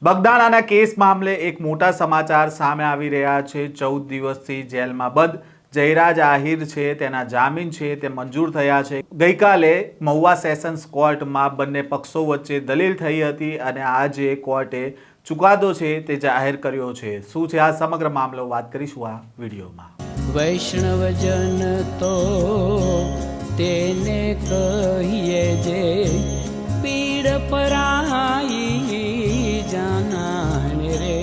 બગદાણાના case મામલે એક મોટા સમાચાર સામે આવી રહ્યા છે। 14 દિવસથી જેલમાં બંધ જયરાજ આહિર છે તેના જામીન છે તે મંજૂર થયા છે। ગઈકાલે મહુવા સેશન્સ કોર્ટમાં બંને પક્ષો વચ્ચે દલીલ થઈ હતી અને આજે કોર્ટે ચુકાદો છે તે જાહેર કર્યો છે। શું છે આ સમગ્ર મામલો, વાત કરીશું આ વિડીયોમાં। વૈષ્ણવજન તો તેને કહીએ જે પીડ પરાઈ જાનાને રે।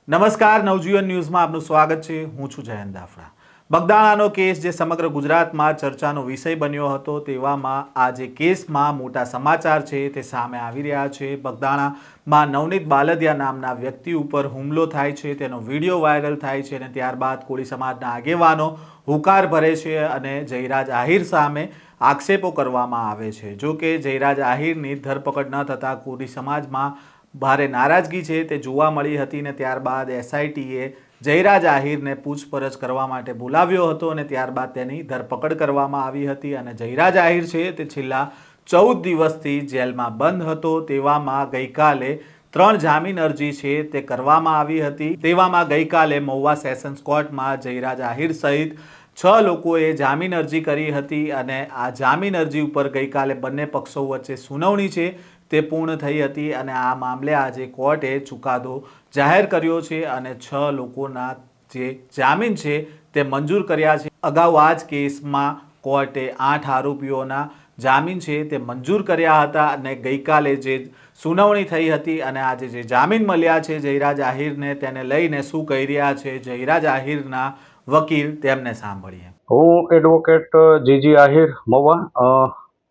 નમસ્કાર, નવજીવન ન્યૂઝમાં આપનું સ્વાગત છે। હું છું જયંત દાફડા। બગદાણાનો કેસ જે સમગ્ર ગુજરાતમાં ચર્ચાનો વિષય બન્યો હતો, તેવામાં આ જે કેસમાં મોટા સમાચાર છે તે સામે આવી રહ્યા છે। બગદાણામાં નવનીત બાલદિયા નામના વ્યક્તિ ઉપર હુમલો થાય છે, તેનો વિડીયો વાયરલ થાય છે અને ત્યારબાદ કોળી સમાજના આગેવાનો હુંકાર ભરે છે અને જયરાજ આહિર સામે આક્ષેપો કરવામાં આવે છે। જો કે જયરાજ આહિરની ધરપકડ ન થતાં કોળી સમાજમાં ભારે નારાજગી છે તે જોવા મળી હતી અને ત્યારબાદ એસઆઈટીએ જયરાજ આહિરને પૂછપરછ કરવા માટે બોલાવ્યો હતો અને ત્યારબાદ તેની ધરપકડ કરવામાં આવી હતી અને જયરાજ આહિર છે તે છેલ્લા 14 દિવસથી જેલમાં બંધ હતો। તેવામાં ગઈકાલે 3 જામીન અરજી છે તે કરવામાં આવી હતી। તેવામાં ગઈકાલે મહુવા સેશન્સ કોર્ટમાં જયરાજ આહિર સહિત 6 લોકોએ જામીન અરજી કરી હતી અને આ જામીન અરજી ઉપર ગઈકાલે બંને પક્ષો વચ્ચે સુનાવણી છે તે પૂર્ણ થઈ હતી અને આ મામલે આજે કોર્ટે ચુકાદો જાહેર કર્યો છે અને 6 લોકોના જે જામીન છે તે મંજૂર કર્યા છે। અગાઉ આ જ કેસમાં કોર્ટે 8 આરોપીઓના જામીન છે તે મંજૂર કર્યા હતા અને ગઈકાલે જે સુનાવણી થઈ હતી અને આજે જે જામીન મળ્યા છે જયરાજ આહિરને, તેને લઈને શું કહી રહ્યા છે જયરાજ આહિરના વકીલ, તેમને સાંભળીએ। હું એડવોકેટ જીજી આહિર મહુવા।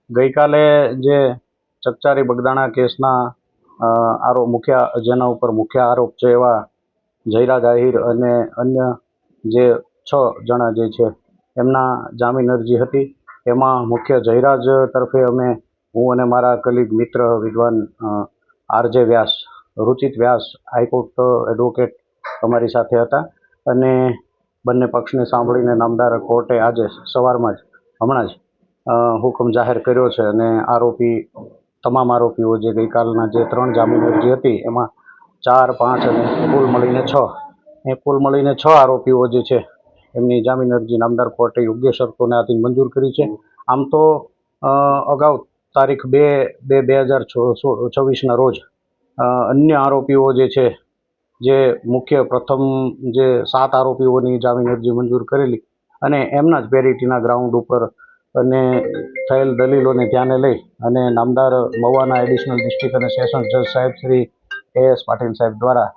ગઈકાલે જે ચકચારી બગદાણા કેસના જેના ઉપર મુખ્ય આરોપ છે એવા જયરાજ આહિર અને અન્ય જે 6 જણા જે છે એમના જામીન અરજી હતી। એમાં મુખ્ય જયરાજ તરફે હું અને મારા કલીગ મિત્ર વિદ્વાન આરજે વ્યાસ, રુચિત વ્યાસ, હાઈકોર્ટ એડવોકેટ અમારી સાથે હતા અને બંને પક્ષને સાંભળીને નામદાર કોર્ટે આજે સવારમાં હમણાં જ હુકમ જાહેર કર્યો છે અને તમામ આરોપીઓ જે ગઈકાલના જે 3 જામીન અરજી હતી એમાં 4, 5 અને કુલ મળીને 6 આરોપીઓ જે છે એમની જામીન અરજી નામદાર કોર્ટે યોગ્ય શરતોને આધીન મંજૂર કરી છે। આમ તો અગાઉ તારીખ 2/2024ના રોજ અન્ય આરોપીઓ જે છે, જે મુખ્ય પ્રથમ જે 7 આરોપીઓની જામીન અરજી મંજૂર કરેલી અને એમના જ પેરિટીના ગ્રાઉન્ડ ઉપર અને થયેલ દલીલોને ધ્યાને લઈ અને નામદાર મહુવાના એડિશનલ ડિસ્ટ્રિક્ટ અને સેશન્સ જજ સાહેબ શ્રી AS પાટીલ સાહેબ દ્વારા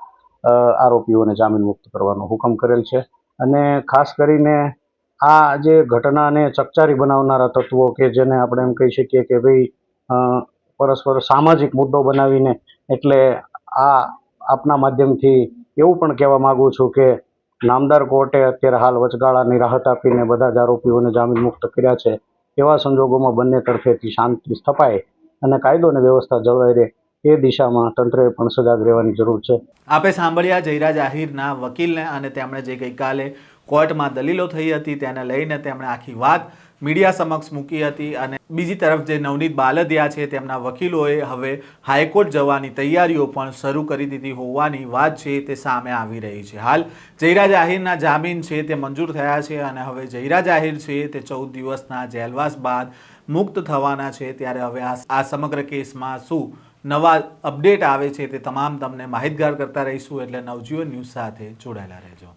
આરોપીઓને જામીન મુક્ત કરવાનો હુકમ કરેલ છે અને ખાસ કરીને આ જે ઘટનાને ચકચારી બનાવનારા તત્વો કે જેને આપણે એમ કહી શકીએ કે ભાઈ પરસ્પર સામાજિક મુદ્દો બનાવીને, એટલે આપના માધ્યમથી એવું પણ કહેવા માગું છું કે નામદાર કોર્ટે અત્યારે હાલ વચગાળાની રાહત આપીને બધા જ આરોપીઓને જામીન મુક્ત કર્યા છે। એવા સંજોગોમાં બંને તરફેથી શાંતિ સ્થપાય અને કાયદો અને વ્યવસ્થા જળવાઈ રહે એ દિશામાં તંત્રએ પણ સજાગ રહેવાની જરૂર છે। આપે સાંભળ્યા જયરાજ આહિરના વકીલને અને તેમણે જે ગઈકાલે કોર્ટમાં દલીલો થઈ હતી તેને લઈને તેમણે આખી વાત મીડિયા સમક્ષ મૂકી હતી અને બીજી તરફ જે નવનીત બાલદિયા છે તેમના વકીલોએ હવે હાઈકોર્ટ જવાની તૈયારીઓ પણ શરૂ કરી દીધી હોવાની વાત છે તે સામે આવી રહી છે। હાલ જયરાજ આહિરના જામીન છે તે મંજૂર થયા છે અને હવે જયરાજ આહિર છે તે 14 દિવસના જેલવાસ બાદ મુક્ત થવાના છે। ત્યારે હવે આ સમગ્ર કેસમાં શું નવા અપડેટ આવે છે તે તમામ તમને માહિતગાર કરતા રહીશું, એટલે નવજીવન ન્યૂઝ સાથે જોડાયેલા રહેજો।